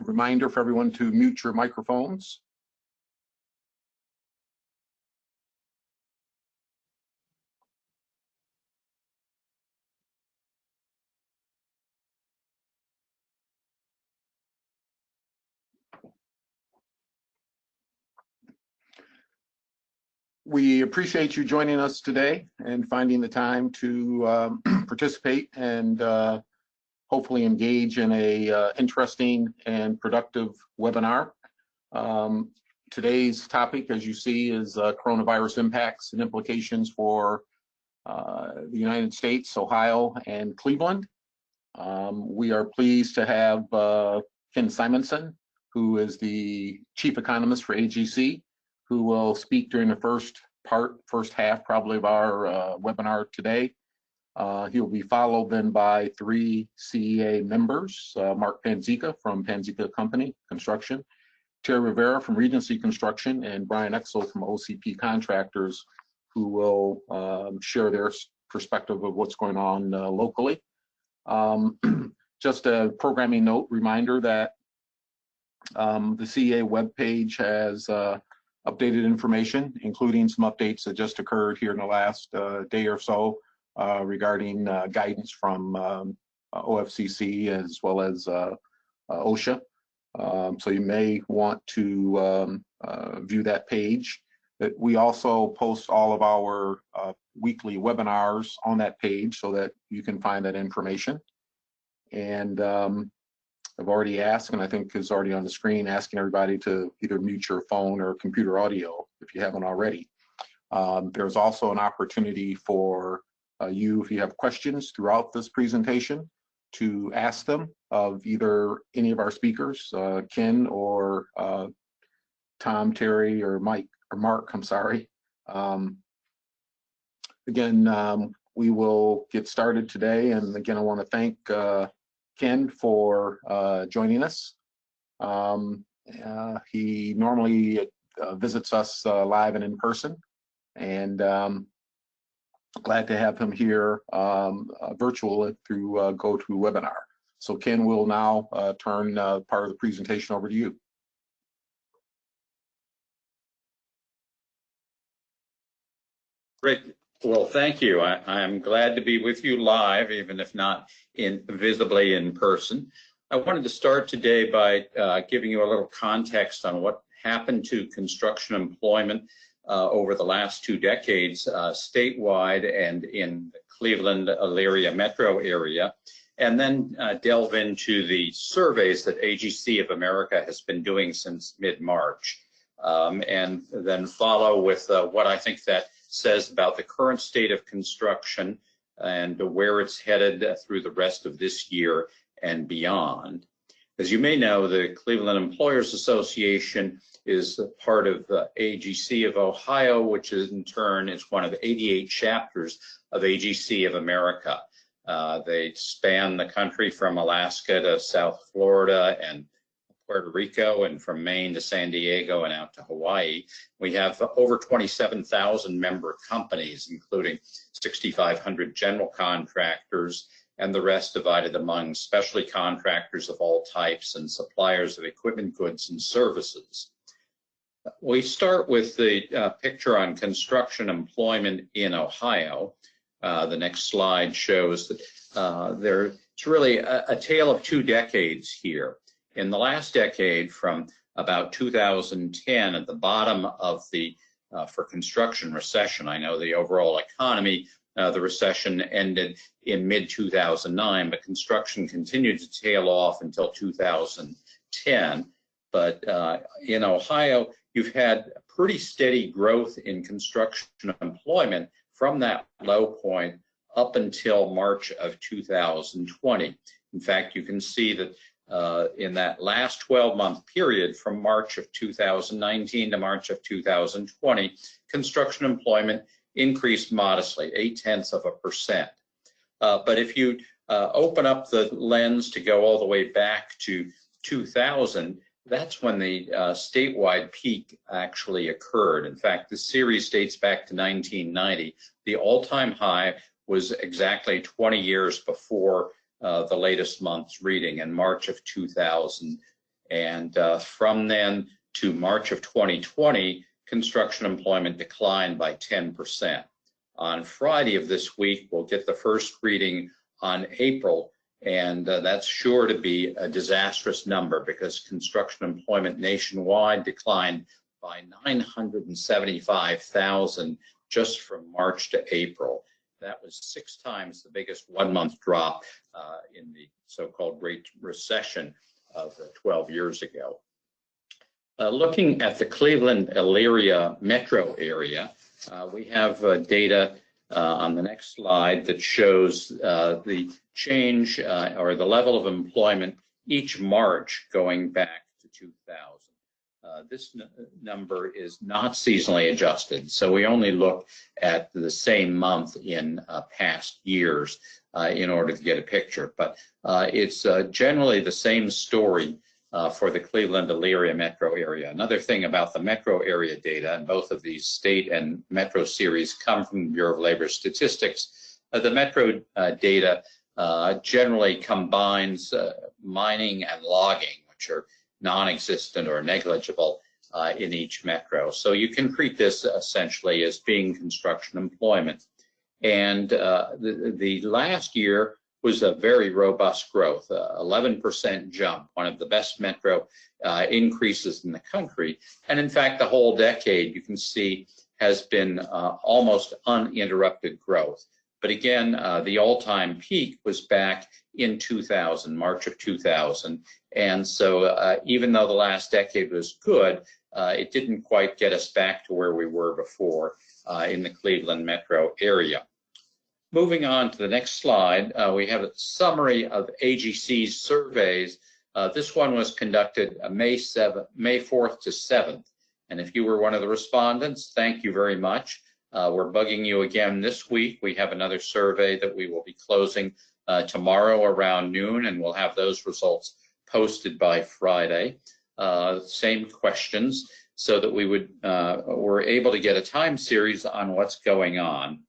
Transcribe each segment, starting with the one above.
Reminder for everyone to mute your microphones. We appreciate you joining us today and finding the time to participate and hopefully engage in a interesting and productive webinar. Today's topic, as you see, is coronavirus impacts and implications for the United States, Ohio, and Cleveland. We are pleased to have Ken Simonson, who is the chief economist for AGC, who will speak during the first half probably of our webinar today. He'll be followed then by 3 CEA members, Mark Panzica from Panzica Company Construction, Terry Rivera from Regency Construction, and Brian Exel from OCP Contractors, who will share their perspective of what's going on locally. Just a programming note reminder that the CEA webpage has updated information, including some updates that just occurred here in the last day or so regarding guidance from OFCC as well as OSHA. So you may want to view that page. We also post all of our weekly webinars on that page so that you can find that information. And I've already asked, and I think is already on the screen, asking everybody to either mute your phone or computer audio if you haven't already. There's also an opportunity for you, if you have questions throughout this presentation, to ask them of either any of our speakers, Ken or Tom, Terry, or Mike, or Mark, I'm sorry. Again, we will get started today, and again, I want to thank Ken for joining us. He normally visits us live and in person, and glad to have him here virtual through GoToWebinar. So Ken will now turn part of the presentation over to you. Great. Well, thank you. I'm glad to be with you live, even if not visibly in person. I wanted to start today by giving you a little context on what happened to construction employment over the last 2 decades statewide and in the Cleveland, Elyria metro area, and then delve into the surveys that AGC of America has been doing since mid-March, and then follow with what I think that says about the current state of construction and where it's headed through the rest of this year and beyond. As you may know, the Cleveland Employers Association is part of AGC of Ohio, which is in turn is one of 88 chapters of AGC of America. They span the country from Alaska to South Florida and Puerto Rico, and from Maine to San Diego and out to Hawaii. We have over 27,000 member companies, including 6,500 general contractors, and the rest divided among specialty contractors of all types and suppliers of equipment, goods, and services. We start with the picture on construction employment in Ohio. The next slide shows that there's really a tale of 2 decades here. In the last decade, from about 2010, at the bottom of the for construction recession, I know the overall economy, the recession ended in mid-2009, but construction continued to tail off until 2010. But in Ohio, you've had pretty steady growth in construction employment from that low point up until March of 2020. In fact, you can see that in that last 12-month period from March of 2019 to March of 2020, construction employment increased modestly, 0.8%. But if you open up the lens to go all the way back to 2000, that's when the statewide peak actually occurred. In fact, the series dates back to 1990. The all-time high was exactly 20 years before the latest month's reading in March of 2008. And from then to March of 2020, construction employment declined by 10%. On Friday of this week, we'll get the first reading on April, and that's sure to be a disastrous number because construction employment nationwide declined by 975,000 just from March to April. That was 6 times the biggest one-month drop in the so-called Great Recession of 12 years ago. Looking at the Cleveland-Elyria metro area, we have data on the next slide that shows the change or the level of employment each March going back to 2000. This number is not seasonally adjusted, so we only look at the same month in past years in order to get a picture. But it's generally the same story for the Cleveland-Elyria metro area. Another thing about the metro area data, and both of these state and metro series come from the Bureau of Labor Statistics, the metro data generally combines mining and logging, which are non-existent or negligible in each metro. So you can treat this essentially as being construction employment. And the last year was a very robust growth, 11% jump, one of the best metro increases in the country. And in fact, the whole decade, you can see, has been almost uninterrupted growth. But again, the all-time peak was back in 2000, March of 2000. And so even though the last decade was good, it didn't quite get us back to where we were before in the Cleveland metro area. Moving on to the next slide, we have a summary of AGC's surveys. This one was conducted May 4th to 7th. And if you were one of the respondents, thank you very much. We're bugging you again this week. We have another survey that we will be closing tomorrow around noon, and we'll have those results posted by Friday. Same questions, so that we're able to get a time series on what's going on.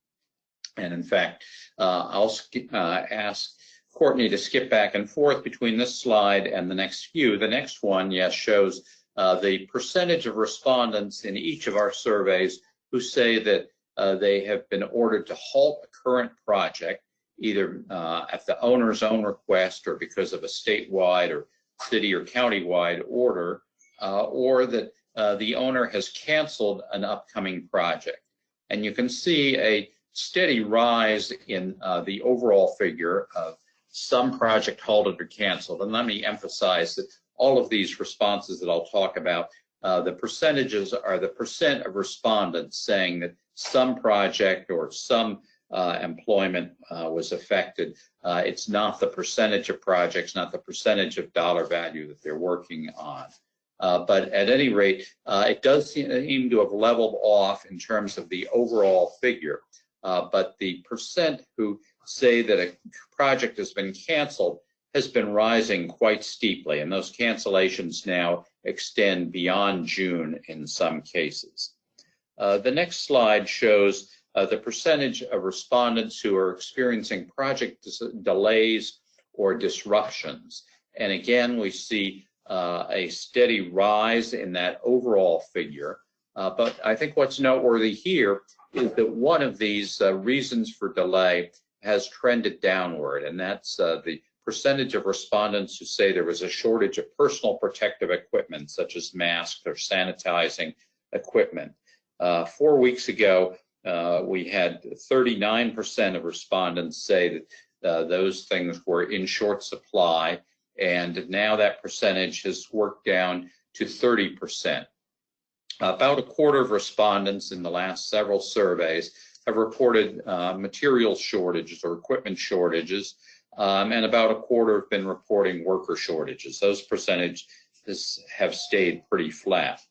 And in fact, I'll ask Courtney to skip back and forth between this slide and the next few. The next one, yes, shows the percentage of respondents in each of our surveys who say that they have been ordered to halt a current project, either at the owner's own request or because of a statewide or city or county-wide order, or that the owner has canceled an upcoming project. And you can see a steady rise in the overall figure of some project halted or canceled. And let me emphasize that all of these responses that I'll talk about, the percentages are the percent of respondents saying that some project or some employment was affected. It's not the percentage of projects, not the percentage of dollar value that they're working on. But at any rate, it does seem to have leveled off in terms of the overall figure. But the percent who say that a project has been canceled has been rising quite steeply, and those cancellations now extend beyond June in some cases. The next slide shows the percentage of respondents who are experiencing project delays or disruptions. And again, we see a steady rise in that overall figure. But I think what's noteworthy here is that one of these reasons for delay has trended downward, and that's the percentage of respondents who say there was a shortage of personal protective equipment, such as masks or sanitizing equipment. 4 weeks ago, we had 39% of respondents say that those things were in short supply, and now that percentage has worked down to 30%. About a quarter of respondents in the last several surveys have reported material shortages or equipment shortages, and about a quarter have been reporting worker shortages. Those percentages have stayed pretty flat.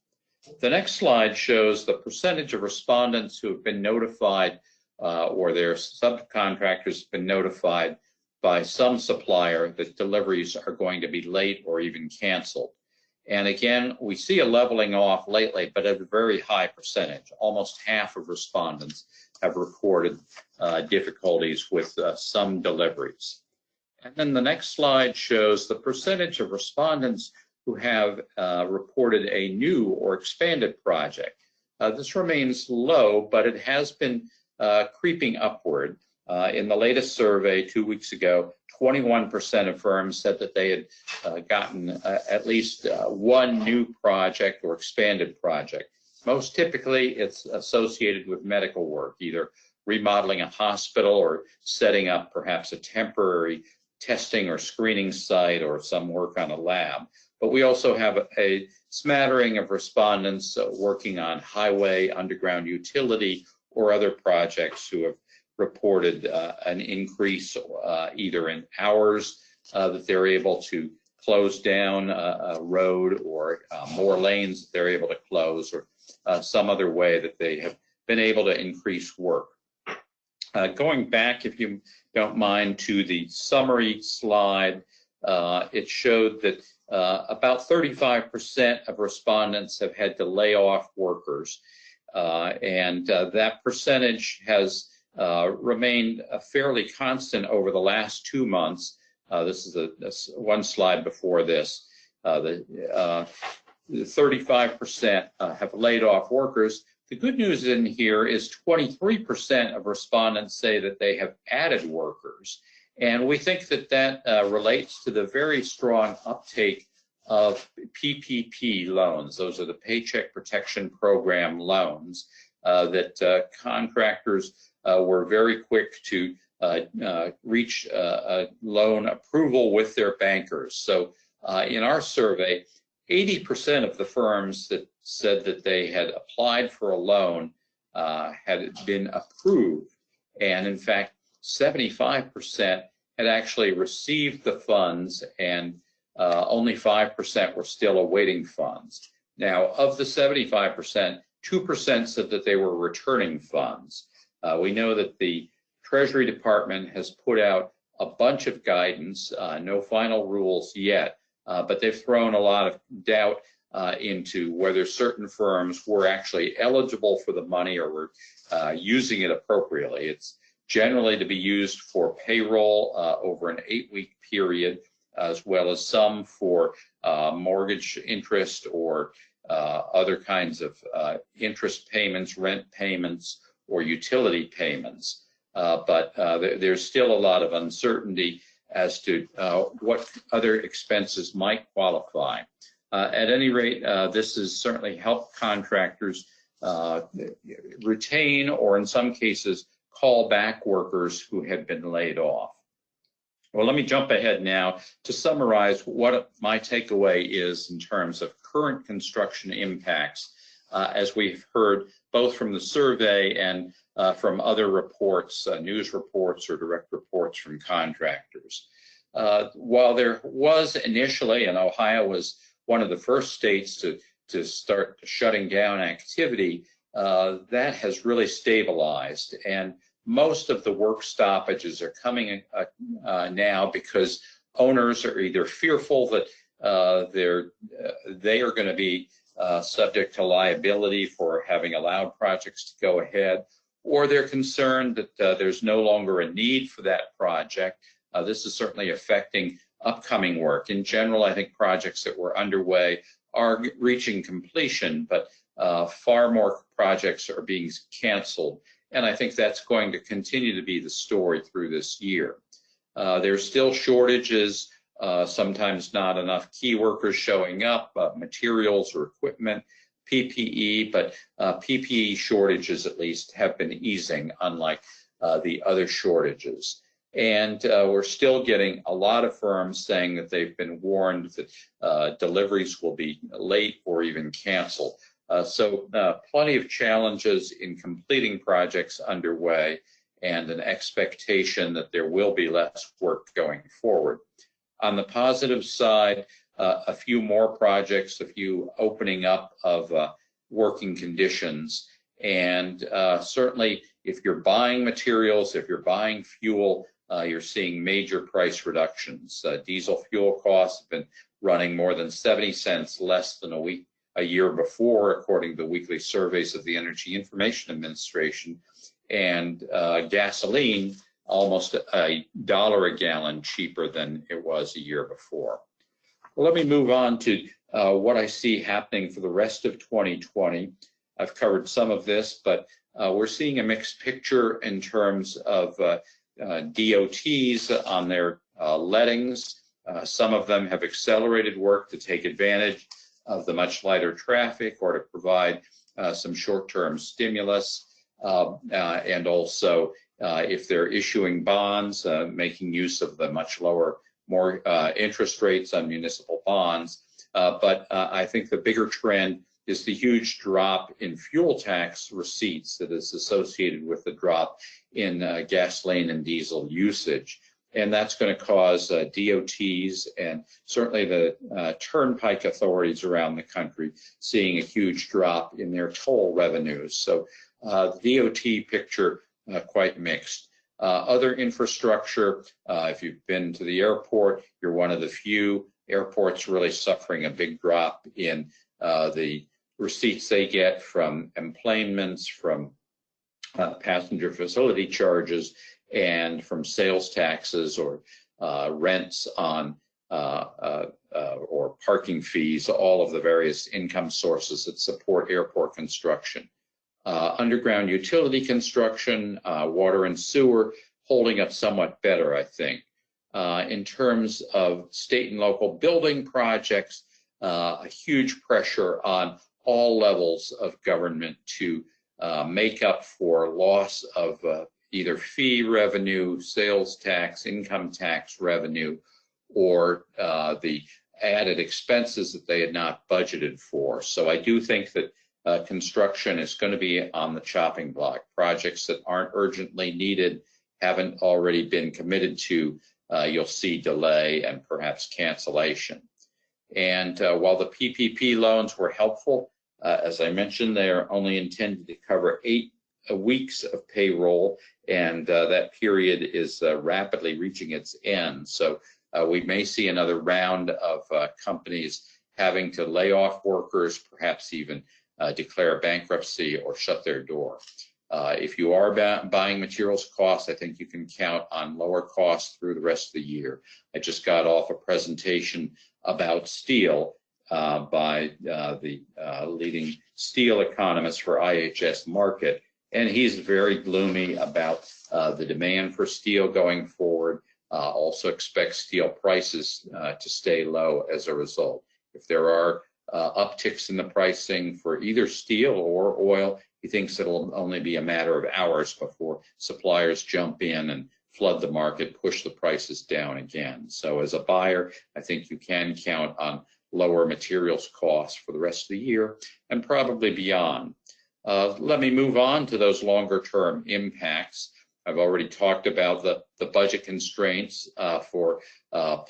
The next slide shows the percentage of respondents who have been notified or their subcontractors have been notified by some supplier that deliveries are going to be late or even canceled. And again, we see a leveling off lately, but at a very high percentage. Almost half of respondents have reported difficulties with some deliveries. And then the next slide shows the percentage of respondents who have reported a new or expanded project. This remains low, but it has been creeping upward. In the latest survey 2 weeks ago, 21% of firms said that they had gotten at least one new project or expanded project. Most typically, it's associated with medical work, either remodeling a hospital or setting up perhaps a temporary testing or screening site or some work on a lab. But we also have a smattering of respondents working on highway, underground utility, or other projects who have reported an increase either in hours that they're able to close down a road, or more lanes that they're able to close, or some other way that they have been able to increase work. Going back, if you don't mind, to the summary slide, it showed that about 35% of respondents have had to lay off workers, and that percentage has remained fairly constant over the last 2 months. This is one slide before this. The 35% have laid off workers. The good news in here is 23% of respondents say that they have added workers. And we think that that relates to the very strong uptake of PPP loans. Those are the Paycheck Protection Program loans that contractors were very quick to reach a loan approval with their bankers. So in our survey, 80% of the firms that said that they had applied for a loan had been approved. And in fact, 75% had actually received the funds, and only 5% were still awaiting funds. Now, of the 75%, 2% said that they were returning funds. We know that the Treasury Department has put out a bunch of guidance, no final rules yet, but they've thrown a lot of doubt into whether certain firms were actually eligible for the money or were using it appropriately. It's generally to be used for payroll over an 8-week period, as well as some for mortgage interest or other kinds of interest payments, rent payments, or utility payments. But there's still a lot of uncertainty as to what other expenses might qualify. At any rate, this has certainly helped contractors retain, or in some cases, call back workers who had been laid off. Well, let me jump ahead now to summarize what my takeaway is in terms of current construction impacts, as we've heard both from the survey and from other reports, news reports or direct reports from contractors. While there was initially, and Ohio was one of the first states to start shutting down activity, that has really stabilized. And most of the work stoppages are coming now because owners are either fearful that they are going to be subject to liability for having allowed projects to go ahead, or they're concerned that there's no longer a need for that project. This is certainly affecting upcoming work. In general, I think projects that were underway are reaching completion, but far more projects are being canceled. And I think that's going to continue to be the story through this year. There's still shortages, sometimes not enough key workers showing up, materials or equipment, PPE, but PPE shortages at least have been easing, unlike the other shortages. And we're still getting a lot of firms saying that they've been warned that deliveries will be late or even canceled. So plenty of challenges in completing projects underway, and an expectation that there will be less work going forward. On the positive side, a few more projects, a few opening up of working conditions. And certainly if you're buying materials, if you're buying fuel, you're seeing major price reductions. Diesel fuel costs have been running more than 70 cents less than a year before, according to the weekly surveys of the Energy Information Administration. And gasoline, almost $1 a gallon cheaper than it was a year before. Well, let me move on to what I see happening for the rest of 2020. I've covered some of this, but we're seeing a mixed picture in terms of DOTs on their lettings. Some of them have accelerated work to take advantage of the much lighter traffic or to provide some short-term stimulus, and also if they're issuing bonds, making use of the much lower, more interest rates on municipal bonds. But I think the bigger trend is the huge drop in fuel tax receipts that is associated with the drop in gasoline and diesel usage. And that's going to cause DOTs and certainly the turnpike authorities around the country seeing a huge drop in their toll revenues. So the DOT picture quite mixed. Other infrastructure, if you've been to the airport, you're one of the few airports really suffering a big drop in the receipts they get from emplanements, from passenger facility charges, and from sales taxes or rents on or parking fees, all of the various income sources that support airport construction. Underground utility construction, water and sewer, holding up somewhat better, I think. In terms of state and local building projects, a huge pressure on all levels of government to make up for loss of either fee revenue, sales tax, income tax revenue, or the added expenses that they had not budgeted for. So I do think that construction is going to be on the chopping block. Projects that aren't urgently needed, haven't already been committed to, you'll see delay and perhaps cancellation. And while the PPP loans were helpful, as I mentioned, they are only intended to cover 8 weeks of payroll, and that period is rapidly reaching its end. So we may see another round of companies having to lay off workers, perhaps even declare bankruptcy or shut their door. If you are buying materials costs, I think you can count on lower costs through the rest of the year. I just got off a presentation about steel by the leading steel economist for IHS Markit, and he's very gloomy about the demand for steel going forward. Also expects steel prices to stay low as a result. If there are upticks in the pricing for either steel or oil, he thinks it'll only be a matter of hours before suppliers jump in and flood the market, push the prices down again. So as a buyer, I think you can count on lower materials costs for the rest of the year and probably beyond. Let me move on to those longer term impacts. I've already talked about the budget constraints for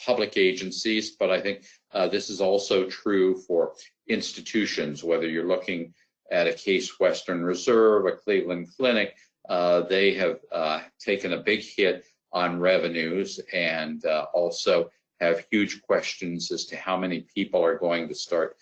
public agencies, but I think this is also true for institutions, whether you're looking at a Case Western Reserve, a Cleveland Clinic. They have taken a big hit on revenues and also have huge questions as to how many people are going to start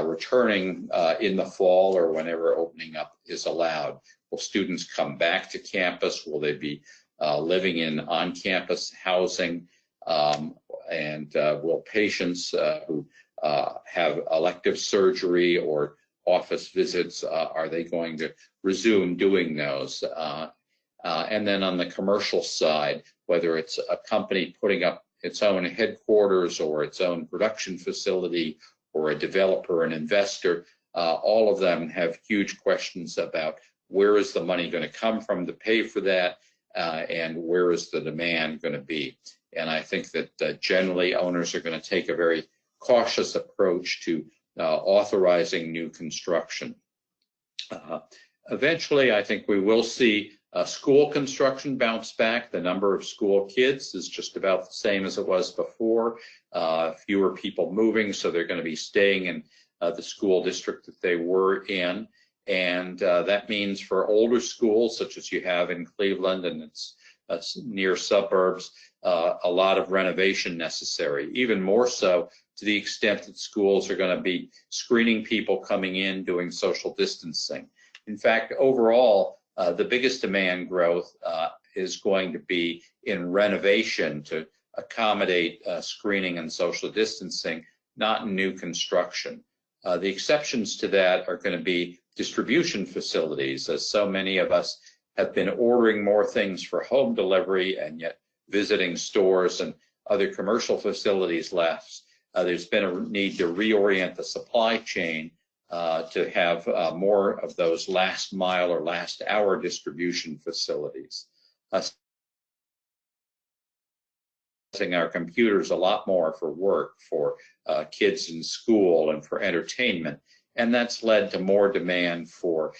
returning in the fall or whenever opening up is allowed. Will students come back to campus? Will they be living in on-campus housing? And will patients who have elective surgery or office visits, are they going to resume doing those? And then on the commercial side, whether it's a company putting up its own headquarters or its own production facility or a developer, an investor, all of them have huge questions about where is the money going to come from to pay for that, and where is the demand going to be. And I think that generally owners are going to take a very cautious approach to authorizing new construction. Eventually, I think we will see school construction bounce back. The number of school kids is just about the same as it was before. Fewer people moving, so they're going to be staying in the school district that they were in. And that means for older schools, such as you have in Cleveland and its near suburbs, a lot of renovation necessary, even more so to the extent that schools are going to be screening people coming in, doing social distancing. In fact, overall, the biggest demand growth is going to be in renovation to accommodate screening and social distancing, not in new construction. The exceptions to that are going to be distribution facilities, as so many of us have been ordering more things for home delivery and yet visiting stores and other commercial facilities less. There's been a need to reorient the supply chain to have more of those last mile or last hour distribution facilities. Using our computers a lot more for work, for kids in school and for entertainment. And that's led to more demand for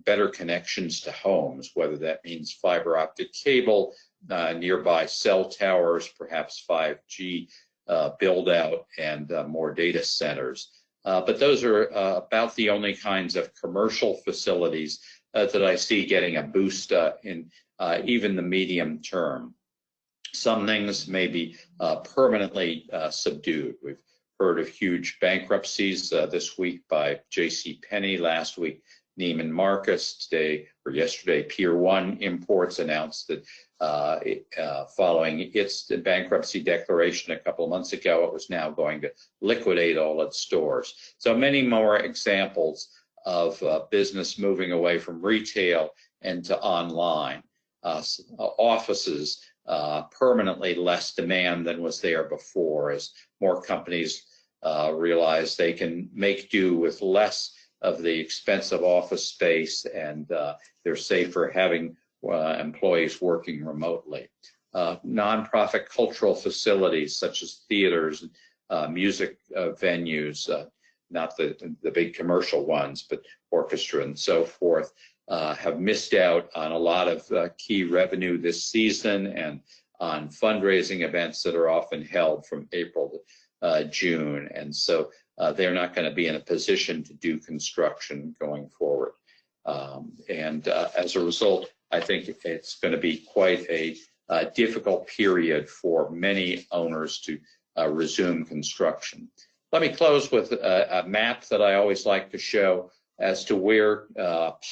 better connections to homes, whether that means fiber optic cable, nearby cell towers, perhaps 5G build out, and more data centers. But those are about the only kinds of commercial facilities that I see getting a boost in even the medium term. Some things may be permanently subdued. We've heard of huge bankruptcies this week by JCPenney, last week Neiman Marcus, today or yesterday Pier 1 Imports announced that following its bankruptcy declaration a couple of months ago, it was now going to liquidate all its stores. So many more examples of business moving away from retail and to online. Offices, permanently less demand than was there before, as more companies realize they can make do with less of the expensive office space, and they're safer having employees working remotely. Nonprofit cultural facilities such as theaters, music venues, not the big commercial ones, but orchestra and so forth, have missed out on a lot of key revenue this season and on fundraising events that are often held from April to June. And so they're not going to be in a position to do construction going forward. As a result, I think it's going to be quite a difficult period for many owners to resume construction. Let me close with a map that I always like to show as to where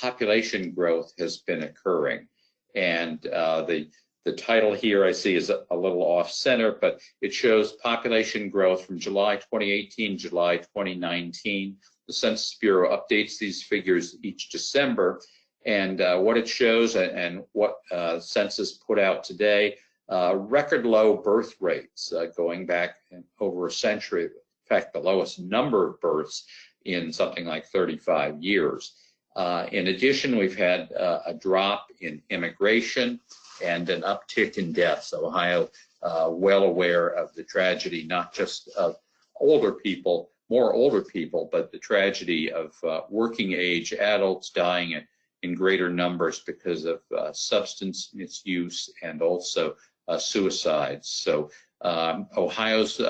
population growth has been occurring. And the title here I see is a little off center, but it shows population growth from July 2018, July 2019. The Census Bureau updates these figures each December. And what it shows and what Census put out today, record low birth rates going back over a century. In fact, the lowest number of births in something like 35 years. In addition, we've had a drop in immigration and an uptick in deaths. Ohio, well aware of the tragedy, not just of older people, more older people, but the tragedy of working age adults dying in greater numbers because of substance misuse and also suicides. So Ohio's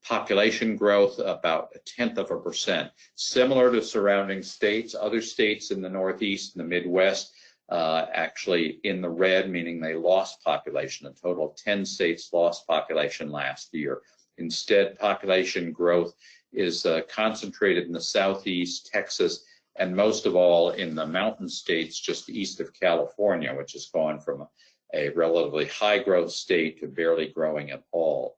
population growth about 0.1%, similar to surrounding states. Other states in the Northeast and the Midwest actually in the red, meaning they lost population. A total of 10 states lost population last year. Instead, population growth is concentrated in the Southeast, Texas, and most of all in the mountain states just east of California, which has gone from a relatively high growth state to barely growing at all.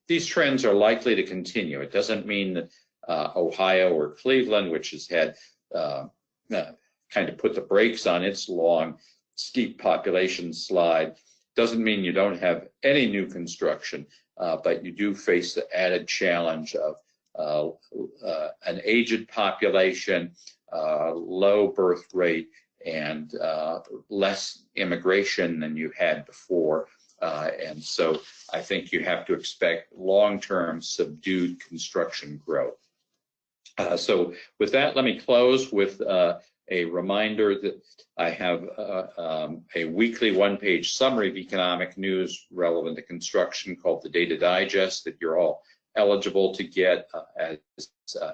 These trends are likely to continue. It doesn't mean that Ohio or Cleveland, which has had kind of put the brakes on its long, steep population slide, doesn't mean you don't have any new construction, but you do face the added challenge of an aged population, low birth rate, and less immigration than you had before. And so I think you have to expect long-term subdued construction growth. So with that, let me close with a reminder that I have a weekly one-page summary of economic news relevant to construction called the Data Digest that you're all eligible to get as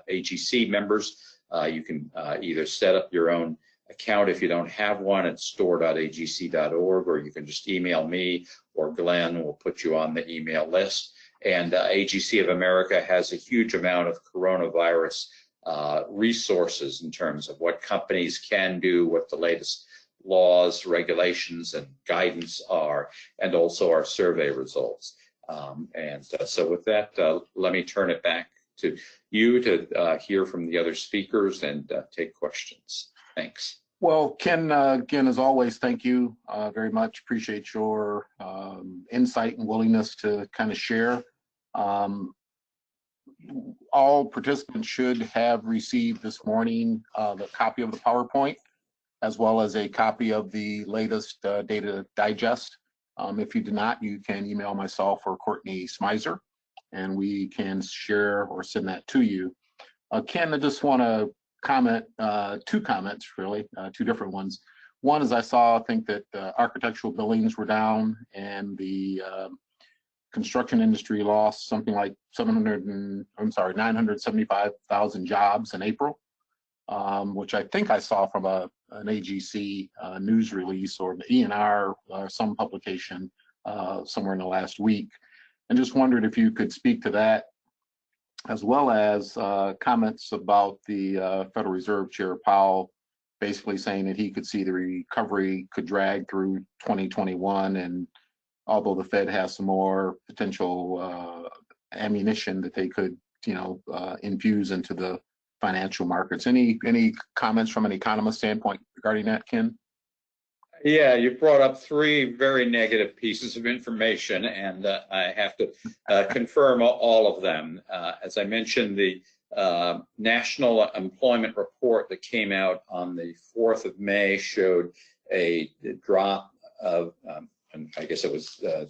AGC members. You can either set up your own account if you don't have one at store.agc.org, or you can just email me or Glenn, we'll put you on the email list. And AGC of America has a huge amount of coronavirus resources in terms of what companies can do, what the latest laws, regulations, and guidance are, and also our survey results. So with that, let me turn it back to you to hear from the other speakers and take questions. Thanks. Well, Ken, again, as always, thank you very much. Appreciate your insight and willingness to kind of share. All participants should have received this morning the copy of the PowerPoint, as well as a copy of the latest data digest. If you do not, you can email myself or Courtney Smizer, and we can share or send that to you. Ken, I just want to comment, two comments really, two different ones. One is I think that architectural billings were down, and the construction industry lost something like 975,000 jobs in April, which I think I saw from an AGC news release or the ENR or some publication somewhere in the last week. And just wondered if you could speak to that, as well as comments about the Federal Reserve Chair Powell basically saying that he could see the recovery could drag through 2021, and although the Fed has some more potential ammunition that they could, infuse into the financial markets. Any comments from an economist standpoint regarding that, Ken? Yeah, you brought up three very negative pieces of information, and I have to confirm all of them. As I mentioned, the National Employment Report that came out on the 4th of May showed a drop of, I guess it was the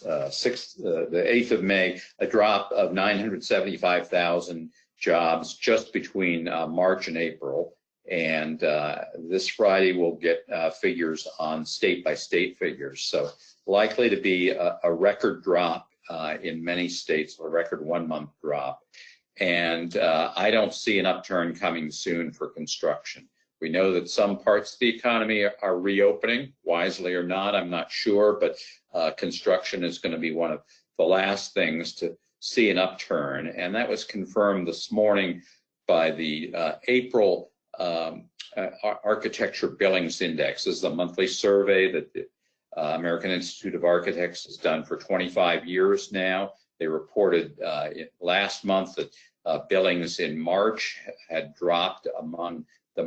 8th of May, a drop of 975,000 jobs just between March and April. And this Friday we'll get figures on state-by-state figures. So likely to be a record drop in many states, a record 1-month drop. And I don't see an upturn coming soon for construction. We know that some parts of the economy are reopening, wisely or not, I'm not sure, but construction is going to be one of the last things to see an upturn. And that was confirmed this morning by the April Architecture Billings Index. This is the monthly survey that the American Institute of Architects has done for 25 years now. They reported last month that billings in March had dropped among the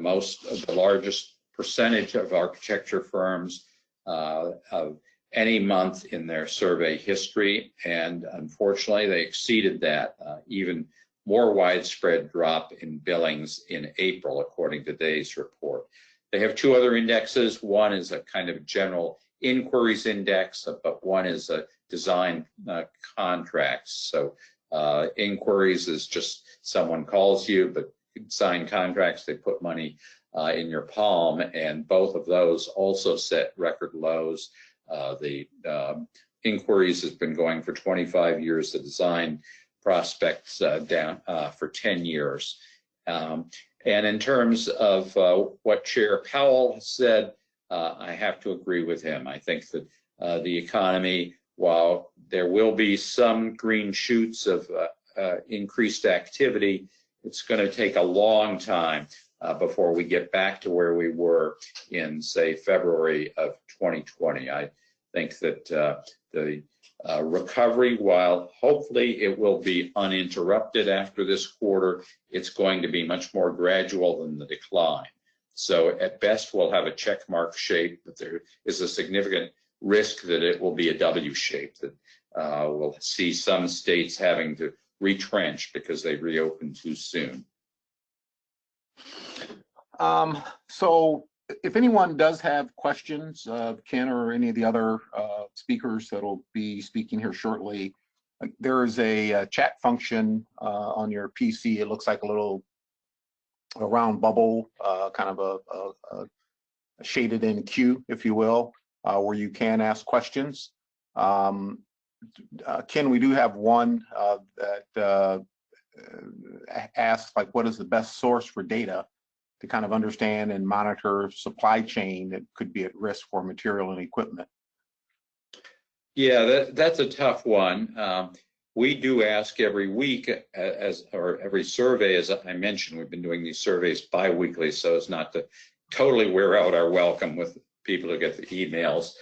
largest percentage of architecture firms of any month in their survey history. And unfortunately, they exceeded that even more widespread drop in billings in April, according to today's report. They have two other indexes. One is a kind of general inquiries index, but one is a design contracts. So inquiries is just someone calls you, but sign contracts, they put money in your palm, and both of those also set record lows. The inquiries has been going for 25 years. The design prospects down for 10 years. And in terms of what Chair Powell said, I have to agree with him. I think that the economy, while there will be some green shoots of increased activity, it's going to take a long time before we get back to where we were in, say, February of 2020. I think that the recovery, while hopefully it will be uninterrupted after this quarter, it's going to be much more gradual than the decline. So at best, we'll have a check mark shape, but there is a significant risk that it will be a W shape, that we'll see some states having to retrench because they reopened too soon. So if anyone does have questions, Ken or any of the other speakers that'll be speaking here shortly, there is a chat function on your PC. It looks like a round bubble, kind of a shaded in queue, if you will, where you can ask questions. Ken, we do have one that asks, like, what is the best source for data to kind of understand and monitor supply chain that could be at risk for material and equipment? Yeah, that's a tough one. We do ask every week, or every survey, as I mentioned, we've been doing these surveys bi-weekly, so as not to totally wear out our welcome with people who get the emails.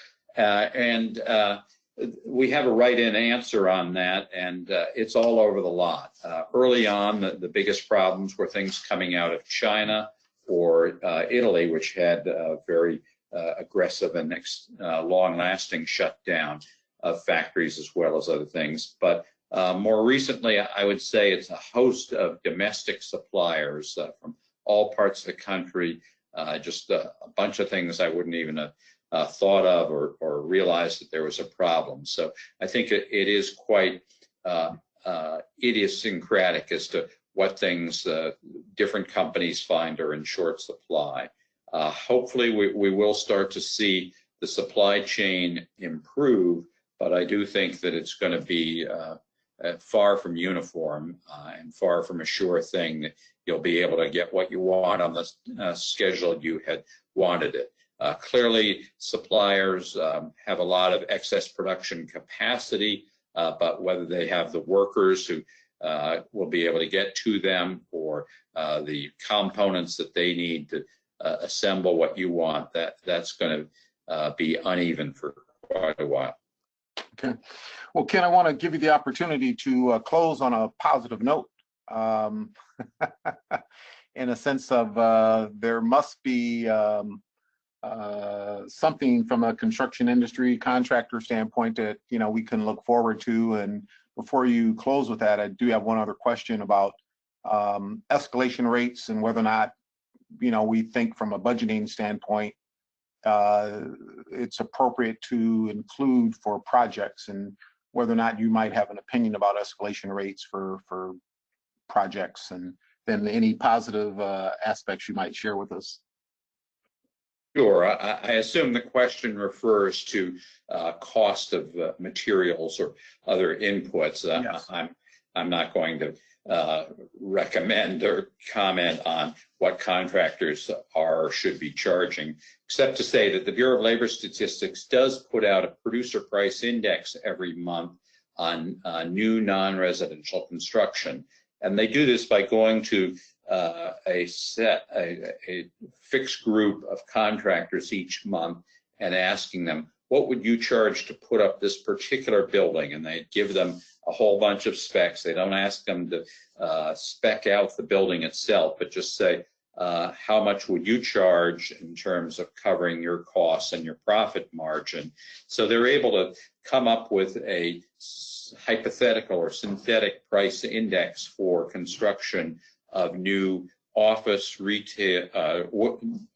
we have a write-in answer on that, and it's all over the lot. Early on, the biggest problems were things coming out of China or Italy, which had very aggressive and long-lasting shutdown of factories as well as other things. But more recently, I would say it's a host of domestic suppliers from all parts of the country, just a bunch of things I wouldn't even have thought of or realized that there was a problem. So I think it is quite idiosyncratic as to what things different companies find are in short supply. Hopefully we will start to see the supply chain improve, but I do think that it's going to be far from uniform and far from a sure thing that you'll be able to get what you want on the schedule you had wanted it. Clearly, suppliers have a lot of excess production capacity, but whether they have the workers who will be able to get to them or the components that they need to assemble what you want, that's going to be uneven for quite a while. Okay. Well, Ken, I want to give you the opportunity to close on a positive note. In a sense of there must be something from a construction industry contractor standpoint that we can look forward to. And before you close with that, I do have one other question about escalation rates and whether or not we think from a budgeting standpoint it's appropriate to include for projects, and whether or not you might have an opinion about escalation rates for projects, and then any positive aspects you might share with us. Sure. I assume the question refers to cost of materials or other inputs. Yes. I'm not going to recommend or comment on what contractors are or should be charging, except to say that the Bureau of Labor Statistics does put out a producer price index every month on new non-residential construction. And they do this by going to a fixed group of contractors each month and asking them, what would you charge to put up this particular building? And they give them a whole bunch of specs. They don't ask them to spec out the building itself, but just say, how much would you charge in terms of covering your costs and your profit margin? So they're able to come up with a hypothetical or synthetic price index for construction of new office, retail,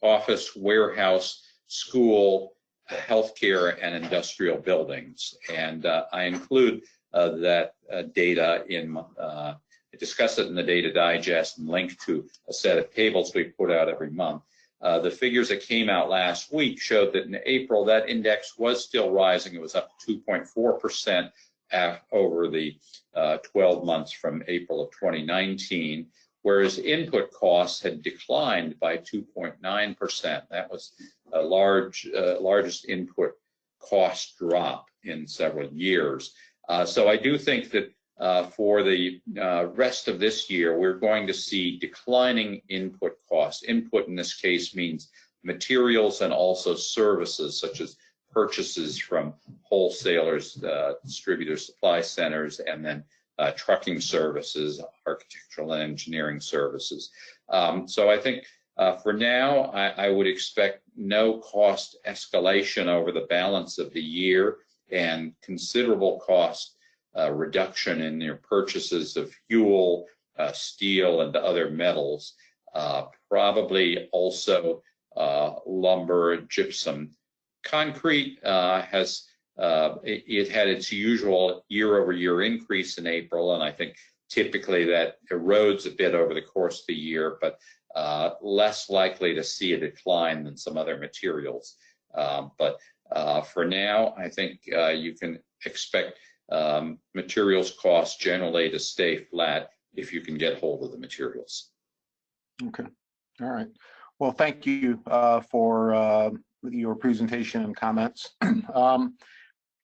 office, warehouse, school, healthcare, and industrial buildings. And I include that data in, I discuss it in the Data Digest and link to a set of tables we put out every month. The figures that came out last week showed that in April, that index was still rising. It was up 2.4% over the 12 months from April of 2019, whereas input costs had declined by 2.9%. That was a largest input cost drop in several years. So I do think that for the rest of this year, we're going to see declining input costs. Input in this case means materials and also services, such as purchases from wholesalers, distributors, supply centers, and then trucking services, architectural and engineering services. So I think for now, I would expect no cost escalation over the balance of the year, and considerable cost reduction in your purchases of fuel, steel, and other metals. Probably also lumber, gypsum. Concrete has it had its usual year-over-year increase in April, and I think typically that erodes a bit over the course of the year, but less likely to see a decline than some other materials. But for now, I think you can expect materials costs generally to stay flat if you can get hold of the materials. Okay. All right. Well, thank you for your presentation and comments.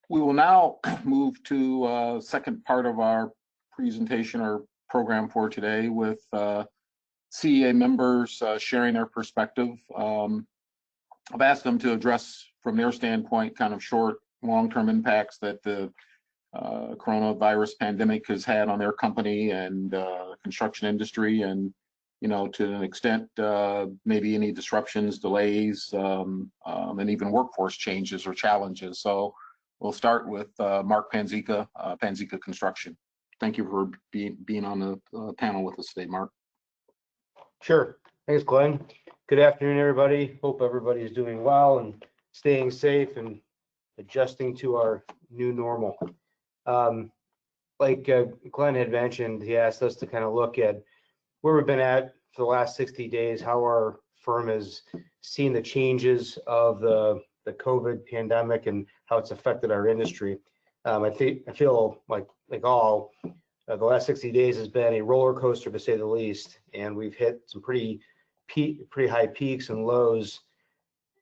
We will now move to second part of our presentation or program for today with CEA members sharing their perspective. I've asked them to address from their standpoint kind of short long-term impacts that the coronavirus pandemic has had on their company and construction industry, and to an extent, maybe any disruptions, delays, and even workforce changes or challenges. So we'll start with Mark Panzica, Panzica Construction. Thank you for being on the panel with us today, Mark. Sure. Thanks, Glenn. Good afternoon, everybody. Hope everybody is doing well and staying safe and adjusting to our new normal. Like Glenn had mentioned, he asked us to kind of look at where we've been at for the last 60 days, how our firm has seen the changes of the COVID pandemic and how it's affected our industry. I feel like all the last 60 days has been a roller coaster, to say the least, and we've hit some pretty high peaks and lows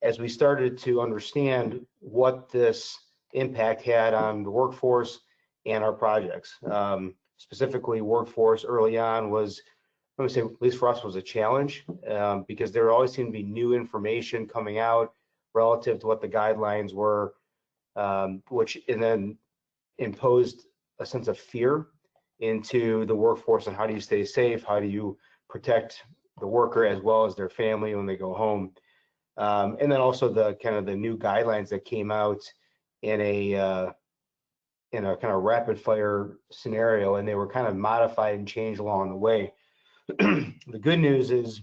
as we started to understand what this impact had on the workforce and our projects. Specifically, workforce early on was, let me say, at least for us, was a challenge because there always seemed to be new information coming out relative to what the guidelines were, which and then imposed a sense of fear into the workforce and how do you stay safe, how do you protect the worker as well as their family when they go home. And then also the kind of the new guidelines that came out in a kind of rapid fire scenario, and they were kind of modified and changed along the way. The good news is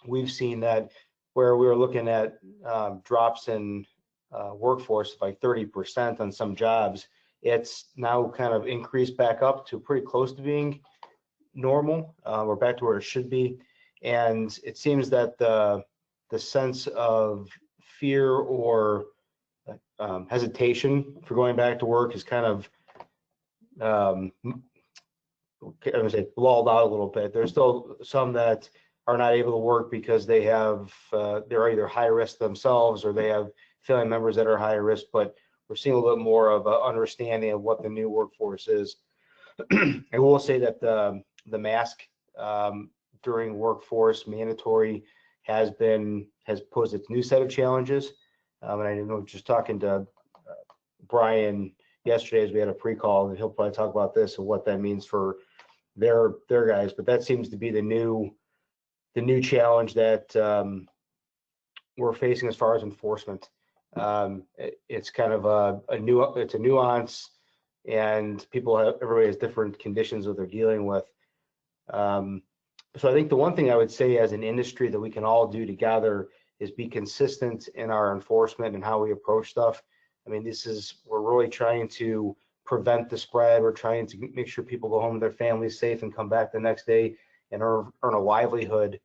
we've seen that where we were looking at drops in workforce by 30% on some jobs, it's now kind of increased back up to pretty close to being normal. We're back to where it should be. And it seems that the sense of fear or hesitation for going back to work is kind of, I would say, lulled out a little bit. There's still some that are not able to work because they have, they're either high risk themselves or they have family members that are high risk, but we're seeing a little bit more of an understanding of what the new workforce is. I will say that the mask during workforce mandatory has posed its new set of challenges. And I know just talking to Brian yesterday as we had a pre-call, and he'll probably talk about this and what that means for their guys. But that seems to be the new challenge that we're facing as far as enforcement. It's kind of it's a nuance, and everybody has different conditions that they're dealing with. So I think the one thing I would say as an industry that we can all do together is be consistent in our enforcement and how we approach stuff. I mean, we're really trying to prevent the spread. We're trying to make sure people go home to their families safe and come back the next day and earn a livelihood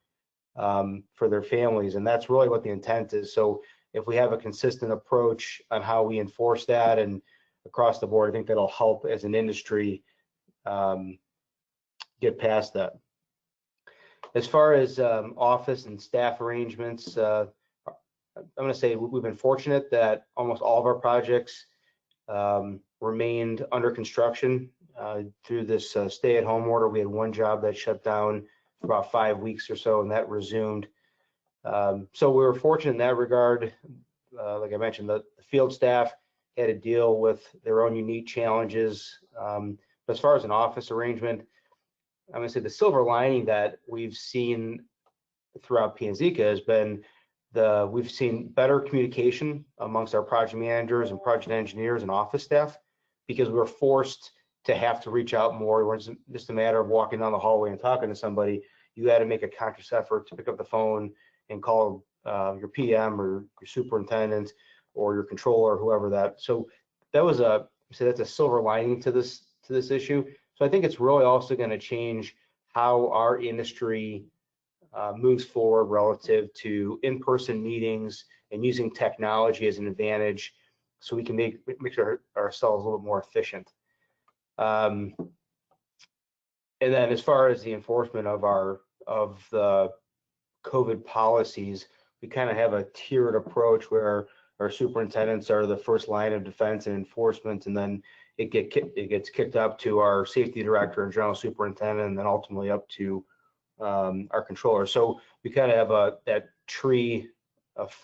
for their families. And that's really what the intent is. So if we have a consistent approach on how we enforce that and across the board, I think that'll help as an industry get past that. As far as office and staff arrangements, I'm going to say we've been fortunate that almost all of our projects remained under construction through this stay-at-home order. We had one job that shut down for about 5 weeks or so, and that resumed. So we were fortunate in that regard. Like I mentioned, the field staff had to deal with their own unique challenges. But as far as an office arrangement, I'm going to say the silver lining that we've seen throughout Panzica has been we've seen better communication amongst our project managers and project engineers and office staff because we were forced to have to reach out more. It wasn't just a matter of walking down the hallway and talking to somebody. You had to make a conscious effort to pick up the phone and call your PM or your superintendent or your controller or whoever that. So that was that's a silver lining to this issue. So I think it's really also going to change how our industry moves forward relative to in-person meetings and using technology as an advantage so we can make ourselves a little more efficient. And then as far as the enforcement of the COVID policies, we kind of have a tiered approach where our superintendents are the first line of defense and enforcement, and then it gets kicked up to our safety director and general superintendent, and then ultimately up to our controller. So we kind of have that tree of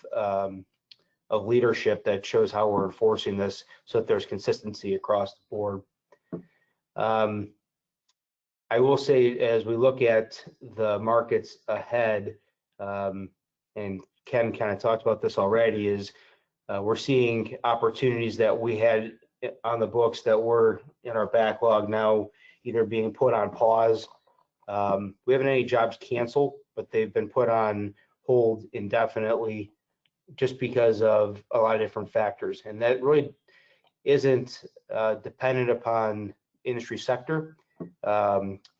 leadership that shows how we're enforcing this so that there's consistency across the board. I will say, as we look at the markets ahead, and Ken kind of talked about this already, is we're seeing opportunities that we had on the books that were in our backlog now either being put on pause. We haven't any jobs canceled, but they've been put on hold indefinitely just because of a lot of different factors. And that really isn't dependent upon industry sector.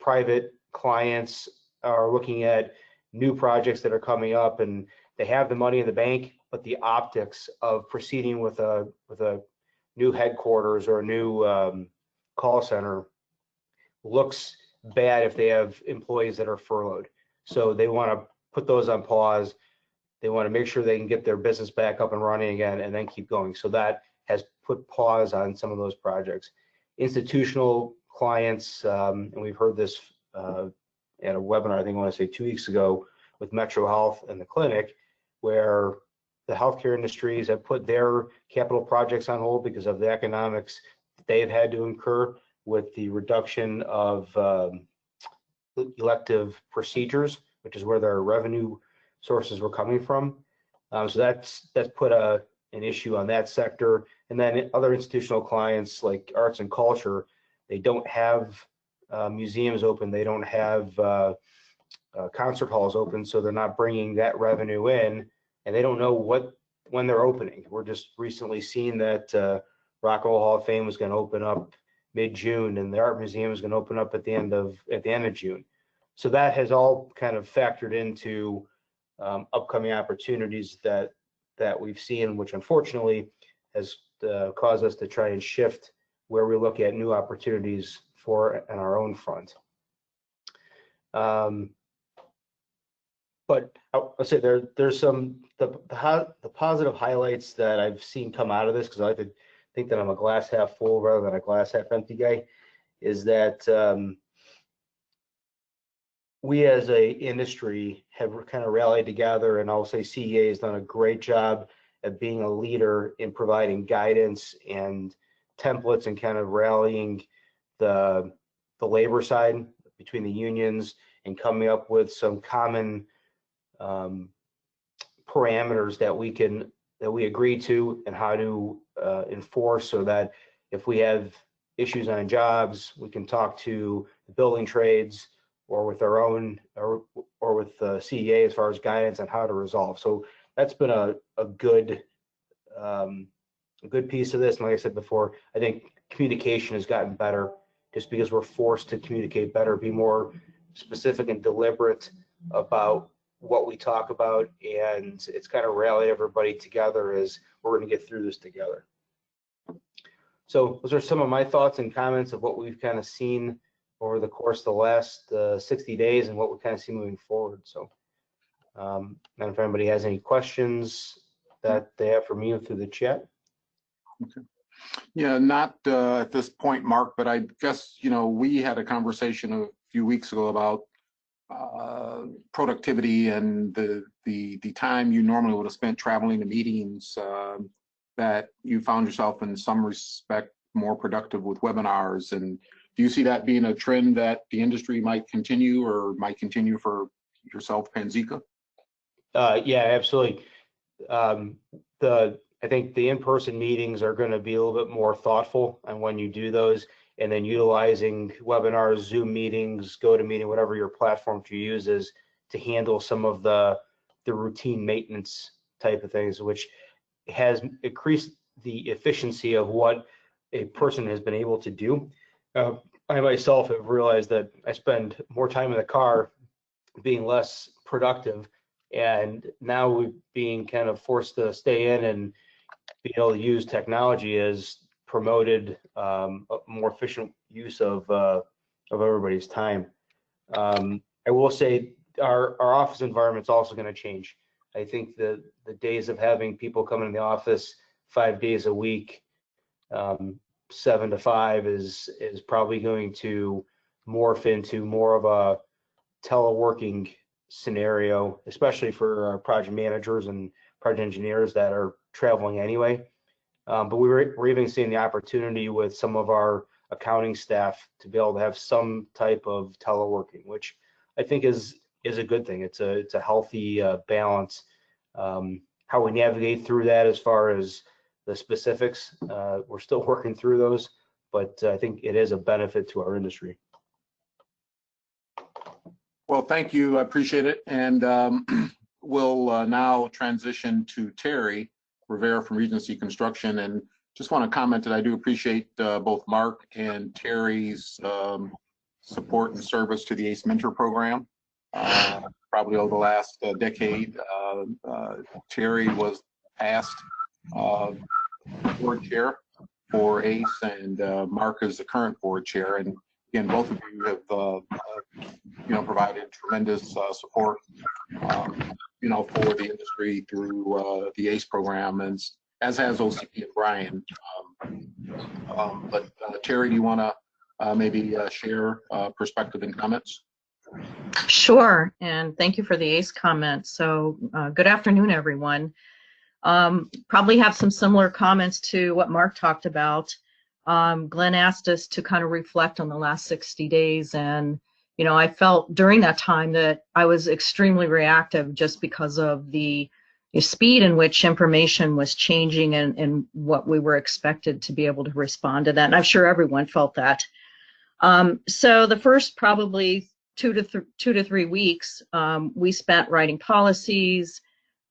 Private clients are looking at new projects that are coming up, and they have the money in the bank, but the optics of proceeding with a new headquarters or a new call center looks bad if they have employees that are furloughed. So they want to put those on pause. They want to make sure they can get their business back up and running again and then keep going. So that has put pause on some of those projects. Institutional clients, and we've heard this at a webinar, I think I want to say 2 weeks ago with Metro Health and the clinic, where the healthcare industries have put their capital projects on hold because of the economics they've had to incur with the reduction of elective procedures, which is where their revenue sources were coming from. So that's put an issue on that sector. And then other institutional clients like arts and culture, they don't have museums open, they don't have concert halls open, so they're not bringing that revenue in, and they don't know when they're opening. We're just recently seeing that Rock and Roll Hall of Fame was going to open up mid-June, and the art museum is going to open up at the end of June. So that has all kind of factored into upcoming opportunities that we've seen, which unfortunately has caused us to try and shift where we look at new opportunities for on our own front. But I'll say there's some the positive highlights that I've seen come out of this, because I like to think that I'm a glass half full rather than a glass half empty guy, is that we as a industry have kind of rallied together, and I'll say CEA has done a great job at being a leader in providing guidance and templates and kind of rallying the labor side between the unions and coming up with some common parameters that we agree to and how to enforce, so that if we have issues on jobs, we can talk to the building trades or with our own or with the CEA as far as guidance on how to resolve. So that's been a good piece of this. And like I said before, I think communication has gotten better just because we're forced to communicate better, be more specific and deliberate about what we talk about, and it's kind of rallied everybody together as we're going to get through this together. So those are some of my thoughts and comments of what we've kind of seen over the course of the last 60 days and what we kind of see moving forward. So and if anybody has any questions that they have for me through the chat. Okay. Yeah, not at this point, Mark, but I guess, we had a conversation a few weeks ago about productivity and the time you normally would have spent traveling to meetings, that you found yourself in some respect more productive with webinars. And do you see that being a trend that the industry might continue or might continue for yourself, Panzica? Yeah, absolutely. I think the in-person meetings are going to be a little bit more thoughtful on when you do those, and then utilizing webinars, Zoom meetings, GoToMeeting, whatever your platform you use is, to handle some of the routine maintenance type of things, which has increased the efficiency of what a person has been able to do. I myself have realized that I spend more time in the car being less productive, and now we're being kind of forced to stay in and be able to use technology has promoted a more efficient use of everybody's time. I will say our office environment is also going to change. I think the days of having people come in the office 5 days a week, 7 to 5 is probably going to morph into more of a teleworking scenario, especially for our project managers and project engineers that are traveling anyway. But we're even seeing the opportunity with some of our accounting staff to be able to have some type of teleworking, which I think is a good thing. It's a healthy balance. How we navigate through that as far as the specifics, we're still working through those, but I think it is a benefit to our industry. Well, thank you. I appreciate it. And we'll now transition to Terry Rivera from Regency Construction. And just want to comment that I do appreciate both Mark and Terry's support and service to the ACE Mentor Program. Probably over the last decade, Terry was past board chair for ACE, and Mark is the current board chair. And again, both of you have provided tremendous support for the industry through the ACE program, and as has OCP and Brian. But Terry, do you want to maybe share perspective and comments? Sure, and thank you for the ACE comment. So good afternoon, everyone. Probably have some similar comments to what Mark talked about. Glenn asked us to kind of reflect on the last 60 days, and I felt during that time that I was extremely reactive just because of the speed in which information was changing and what we were expected to be able to respond to that. And I'm sure everyone felt that. So the first probably 2 to 3 weeks, we spent writing policies,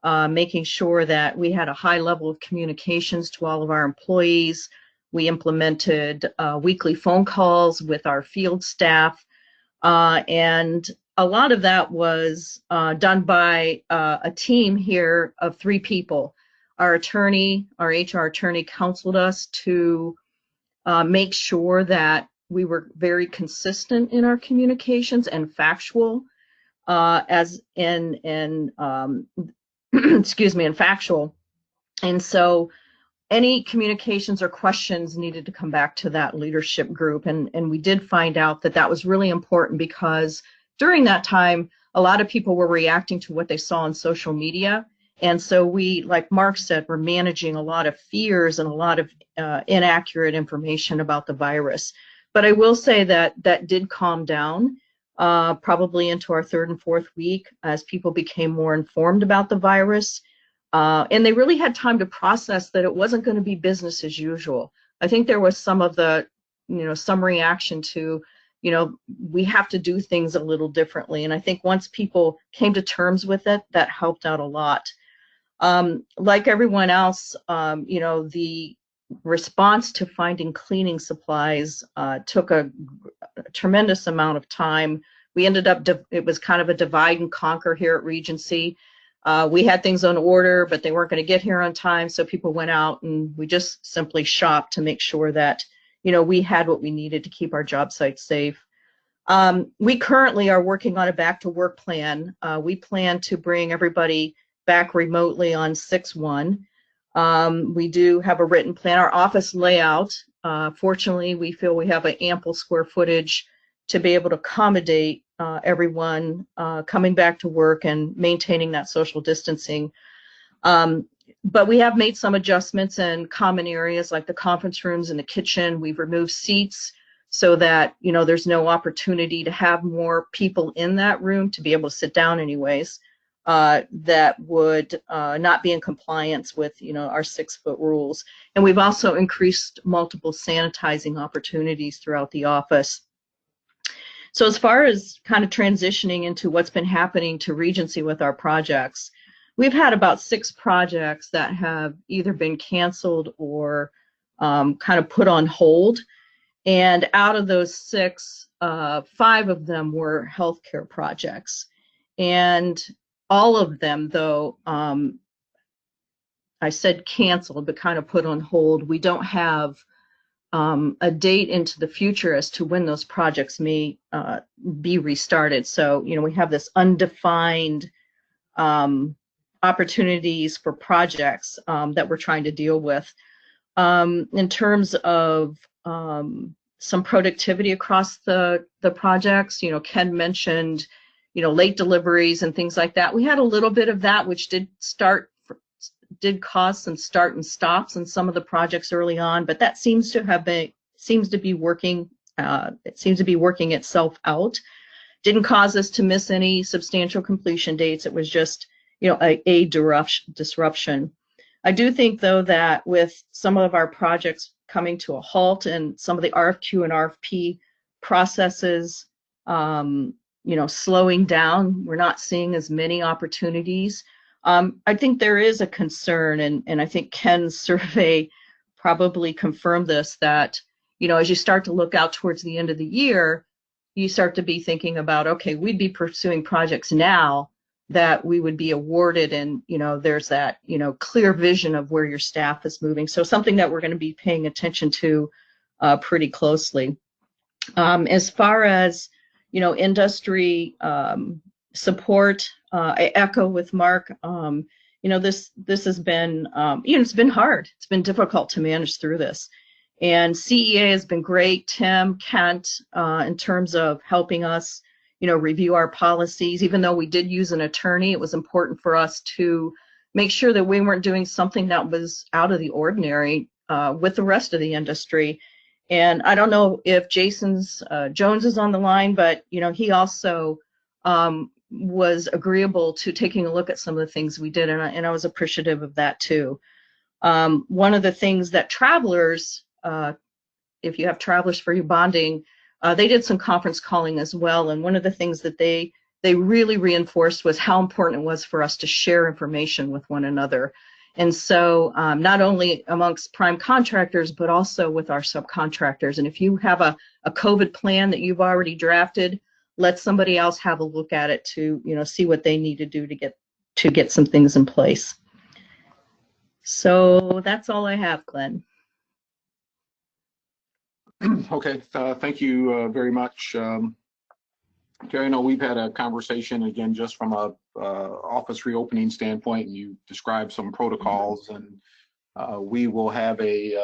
making sure that we had a high level of communications to all of our employees. We implemented weekly phone calls with our field staff, and a lot of that was done by a team here of 3 people. Our attorney, our HR attorney, counseled us to make sure that we were very consistent in our communications and factual, excuse me, and factual. And so any communications or questions needed to come back to that leadership group. And we did find out that that was really important, because during that time, a lot of people were reacting to what they saw on social media. And so we, like Mark said, were managing a lot of fears and a lot of inaccurate information about the virus. But I will say that that did calm down probably into our 3rd and 4th week as people became more informed about the virus. And they really had time to process that it wasn't going to be business as usual. I think there was some of the, some reaction to, we have to do things a little differently. And I think once people came to terms with it, that helped out a lot. Like everyone else, the response to finding cleaning supplies took a tremendous amount of time. We ended up, it was kind of a divide and conquer here at Regency. We had things on order, but they weren't going to get here on time, so people went out and we just simply shopped to make sure that, we had what we needed to keep our job sites safe. We currently are working on a back to work plan. We plan to bring everybody back remotely on 6/1. We do have a written plan. Our office layout, fortunately, we feel we have an ample square footage to be able to accommodate everyone coming back to work and maintaining that social distancing. But we have made some adjustments in common areas like the conference rooms and the kitchen. We've removed seats so that, there's no opportunity to have more people in that room to be able to sit down anyways. That would not be in compliance with, our 6-foot rules. And we've also increased multiple sanitizing opportunities throughout the office. So as far as kind of transitioning into what's been happening to Regency with our projects, we've had about 6 projects that have either been canceled or kind of put on hold. And out of those 6, 5 of them were healthcare projects. And all of them, though, I said canceled, but kind of put on hold. We don't have a date into the future as to when those projects may be restarted. So, we have this undefined opportunities for projects that we're trying to deal with. In terms of some productivity across the projects, Ken mentioned, late deliveries and things like that. We had a little bit of that, which did start did cause some start and stops in some of the projects early on, but that seems to be working. It seems to be working itself out. Didn't cause us to miss any substantial completion dates. It was just, a disruption. I do think, though, that with some of our projects coming to a halt and some of the RFQ and RFP processes, slowing down, we're not seeing as many opportunities. I think there is a concern, and I think Ken's survey probably confirmed this, that, as you start to look out towards the end of the year, you start to be thinking about, okay, we'd be pursuing projects now that we would be awarded, and there's that clear vision of where your staff is moving. So something that we're going to be paying attention to pretty closely. As far as industry support, I echo with Mark. This has been it's been hard. It's been difficult to manage through this. And CEA has been great, Tim, Kent, in terms of helping us, review our policies. Even though we did use an attorney, it was important for us to make sure that we weren't doing something that was out of the ordinary with the rest of the industry. And I don't know if Jones is on the line, but, he also was agreeable to taking a look at some of the things we did, and I was appreciative of that too. One of the things that travelers, if you have travelers for your bonding, they did some conference calling as well. And one of the things that they really reinforced was how important it was for us to share information with one another. And so not only amongst prime contractors, but also with our subcontractors. And if you have a COVID plan that you've already drafted, let somebody else have a look at it to, see what they need to do to get some things in place. So that's all I have, Glenn. Okay, thank you very much. Terry, I know we've had a conversation again just from a office reopening standpoint, and you described some protocols, and we will have a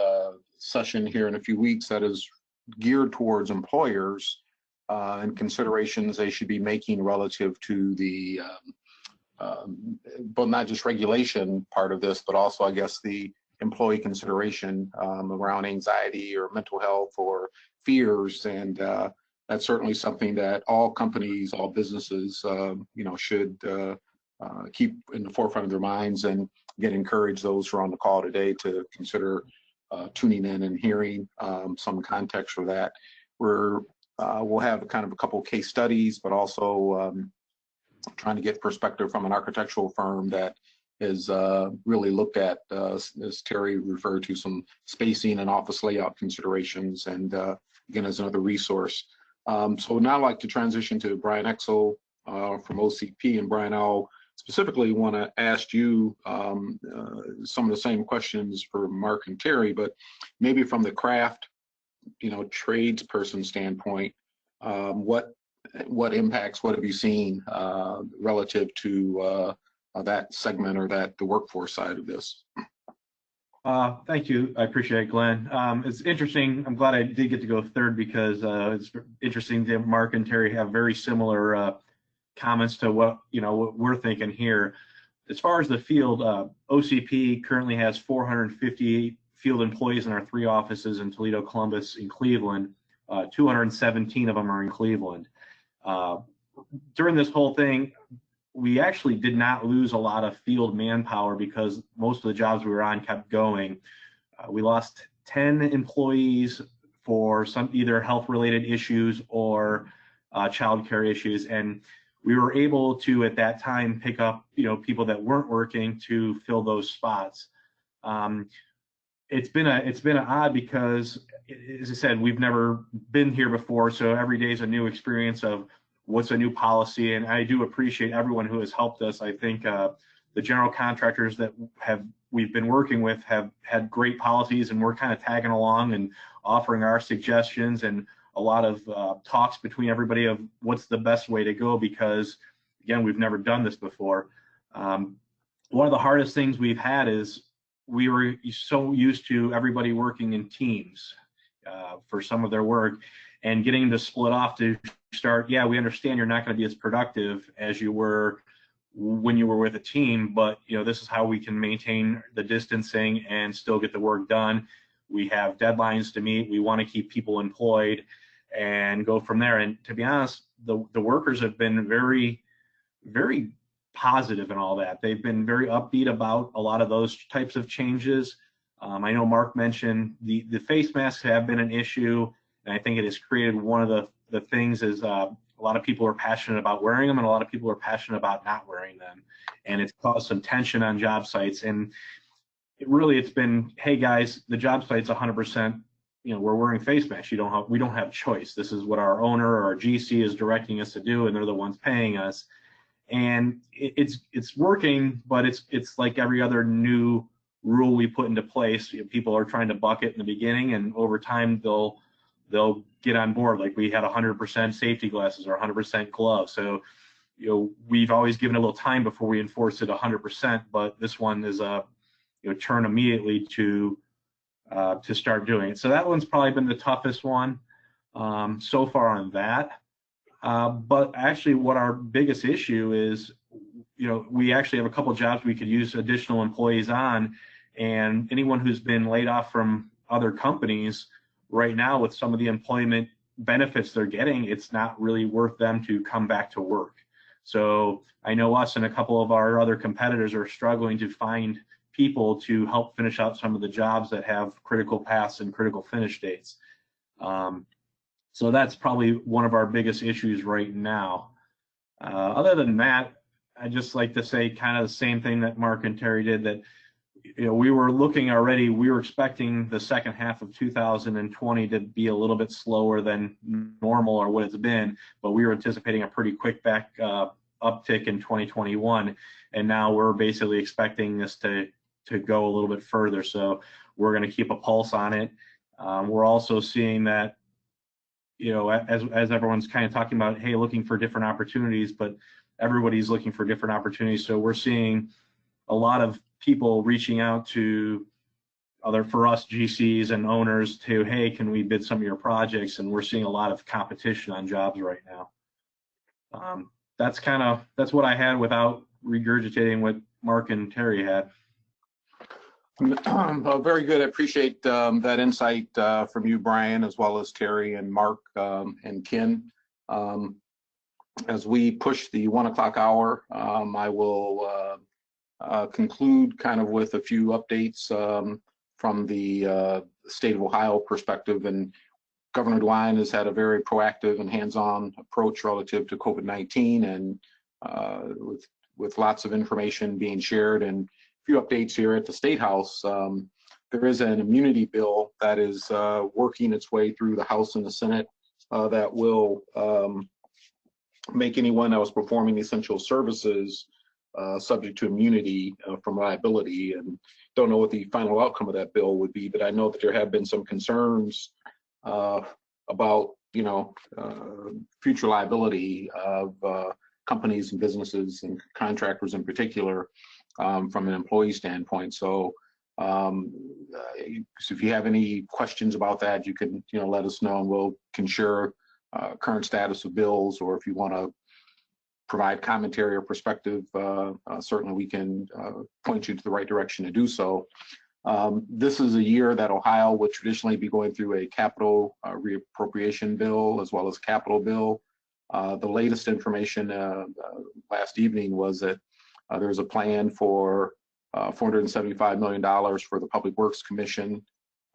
session here in a few weeks that is geared towards employers and considerations they should be making relative to the but not just regulation part of this, but also, I guess, the employee consideration around anxiety or mental health or fears. And that's certainly something that all companies, all businesses, should keep in the forefront of their minds, and again, encourage those who are on the call today to consider tuning in and hearing some context for that. We'll have kind of a couple of case studies, but also trying to get perspective from an architectural firm that has really looked at, as Terry referred to, some spacing and office layout considerations, and again, as another resource. So now I'd like to transition to Brian Exel from OCP. And Brian, I'll specifically want to ask you some of the same questions for Mark and Terry, but maybe from the craft, tradesperson standpoint, what impacts, what have you seen relative to that segment or the workforce side of this? Thank you. I appreciate it, Glenn. It's interesting. I'm glad I did get to go third, because it's interesting that Mark and Terry have very similar comments to what we're thinking here. As far as the field, OCP currently has 458 field employees in our 3 offices in Toledo, Columbus, and Cleveland. 217 of them are in Cleveland. During this whole thing, we actually did not lose a lot of field manpower, because most of the jobs we were on kept going. We lost 10 employees for some either health-related issues or childcare issues, and we were able to, at that time, pick up people that weren't working to fill those spots. It's been odd, because, as I said, we've never been here before, so every day is a new experience of what's a new policy. And I do appreciate everyone who has helped us. I think the general contractors that we've been working with have had great policies, and we're kind of tagging along and offering our suggestions, and a lot of talks between everybody of what's the best way to go, because again, we've never done this before. One of the hardest things we've had is we were so used to everybody working in teams for some of their work, and getting to split off to start, yeah, we understand you're not going to be as productive as you were when you were with a team, but this is how we can maintain the distancing and still get the work done. We have deadlines to meet. We want to keep people employed and go from there. And to be honest, the workers have been very, very positive in all that. They've been very upbeat about a lot of those types of changes. I know Mark mentioned the face masks have been an issue, and I think it has created one of the things is a lot of people are passionate about wearing them, and a lot of people are passionate about not wearing them, and it's caused some tension on job sites. And it's been, hey guys, the job site's 100%. We're wearing face masks. We don't have choice. This is what our owner or our GC is directing us to do, and they're the ones paying us. And it's working, but it's like every other new rule we put into place. People are trying to buck it in the beginning, and over time they'll get on board. Like we had 100% safety glasses or 100% gloves. So we've always given a little time before we enforce it 100%, but this one is turn immediately to start doing it. So that one's probably been the toughest one so far on that. But actually what our biggest issue is, we actually have a couple jobs we could use additional employees on, and anyone who's been laid off from other companies right now with some of the employment benefits they're getting, it's not really worth them to come back to work. So I know us and a couple of our other competitors are struggling to find people to help finish out some of the jobs that have critical paths and critical finish dates. So that's probably one of our biggest issues right now. Other than that, I just like to say kind of the same thing that Mark and Terry did, that we were looking already, we were expecting the second half of 2020 to be a little bit slower than normal or what it's been, but we were anticipating a pretty quick uptick in 2021, and now we're basically expecting this to go a little bit further. So we're going to keep a pulse on it. We're also seeing that, as everyone's kind of talking about, hey, looking for different opportunities, but everybody's looking for different opportunities. So we're seeing a lot of people reaching out to for us GCs and owners to, hey, can we bid some of your projects? And we're seeing a lot of competition on jobs right now. That's what I had without regurgitating what Mark and Terry had. Very good. I appreciate that insight from you, Brian, as well as Terry and Mark and Ken. As we push the 1 o'clock hour, I will conclude kind of with a few updates from the state of Ohio perspective. And Governor DeWine has had a very proactive and hands-on approach relative to COVID-19, and with lots of information being shared. And a few updates here at the State House. There is an immunity bill that is working its way through the House and the Senate that will make anyone that was performing essential services subject to immunity from liability. And don't know what the final outcome of that bill would be, but I know that there have been some concerns about future liability of companies and businesses and contractors in particular from an employee standpoint. So if you have any questions about that, you can let us know, and we can share current status of bills, or if you want to provide commentary or perspective, certainly we can point you to the right direction to do so. This is a year that Ohio would traditionally be going through a capital reappropriation bill as well as capital bill. The latest information last evening was that there's a plan for $475 million for the Public Works Commission,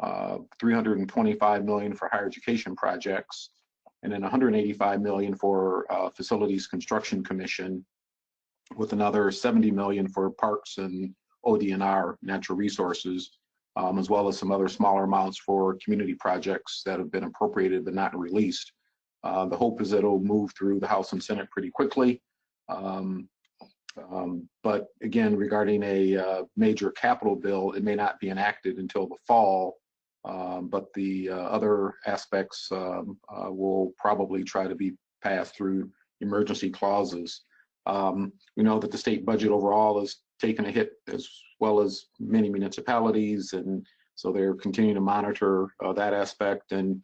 $325 million for higher education projects, and then $185 million for Facilities Construction Commission, with another $70 million for parks and ODNR, natural resources, as well as some other smaller amounts for community projects that have been appropriated but not released. The hope is that it'll move through the House and Senate pretty quickly. But again, regarding a major capital bill, it may not be enacted until the fall. But the other aspects will probably try to be passed through emergency clauses. We know that the state budget overall has taken a hit, as well as many municipalities, and so they're continuing to monitor that aspect. And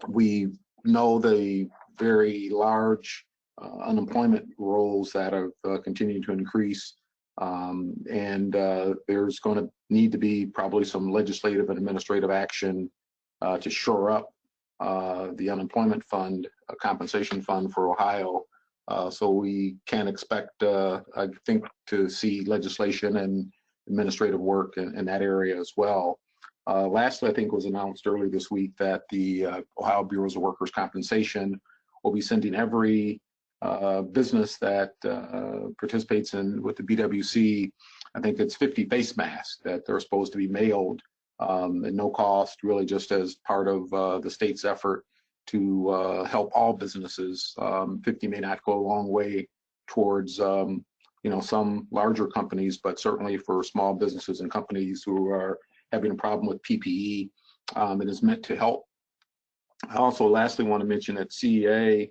we know the very large unemployment rolls that have continued to increase. There's going to need to be probably some legislative and administrative action to shore up the unemployment fund, compensation fund for Ohio. So we can expect, I think, to see legislation and administrative work in that area as well. Lastly, I think it was announced earlier this week that the Ohio Bureaus of Workers' Compensation will be sending every business that participates with the BWC, I think it's 50 face masks that they're supposed to be mailed at no cost, really just as part of the state's effort to help all businesses. 50 may not go a long way towards some larger companies, but certainly for small businesses and companies who are having a problem with PPE, it is meant to help. I also lastly want to mention that CEA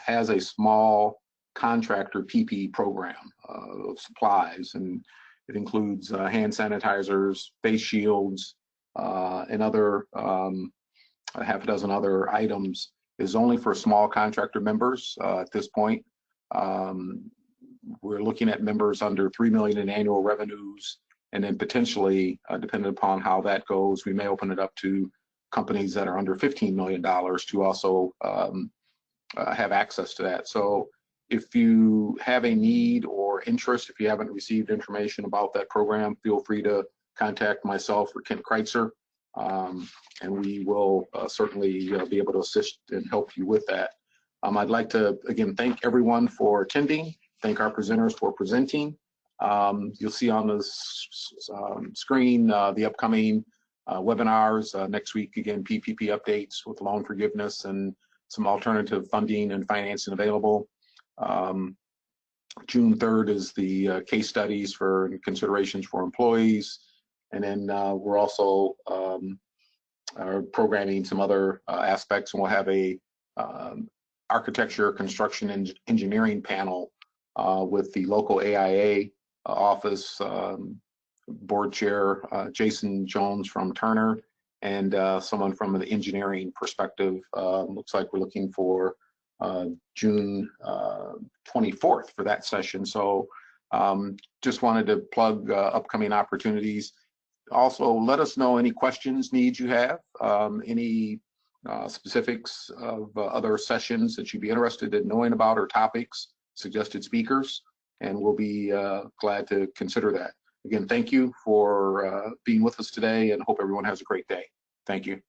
has a small contractor PPE program of supplies, and it includes hand sanitizers, face shields, and other half a dozen other items. Is only for small contractor members at this point. We're looking at members under $3 million in annual revenues, and then potentially, depending upon how that goes, we may open it up to companies that are under $15 million to also have access to that. So if you have a need or interest, if you haven't received information about that program, feel free to contact myself or Kent Kreitzer, and we will certainly be able to assist and help you with that. I'd like to, again, thank everyone for attending, thank our presenters for presenting. You'll see on the screen the upcoming webinars next week. Again, PPP updates with loan forgiveness and some alternative funding and financing available. June 3rd is the case studies for considerations for employees. And then we're also are programming some other aspects, and we'll have a architecture, construction, and engineering panel with the local AIA office board chair, Jason Jones from Turner, and someone from the engineering perspective. Looks like we're looking for June 24th for that session. So just wanted to plug upcoming opportunities. Also, let us know any questions, needs you have, any specifics of other sessions that you'd be interested in knowing about, or topics, suggested speakers, and we'll be glad to consider that. Again, thank you for being with us today, and hope everyone has a great day. Thank you.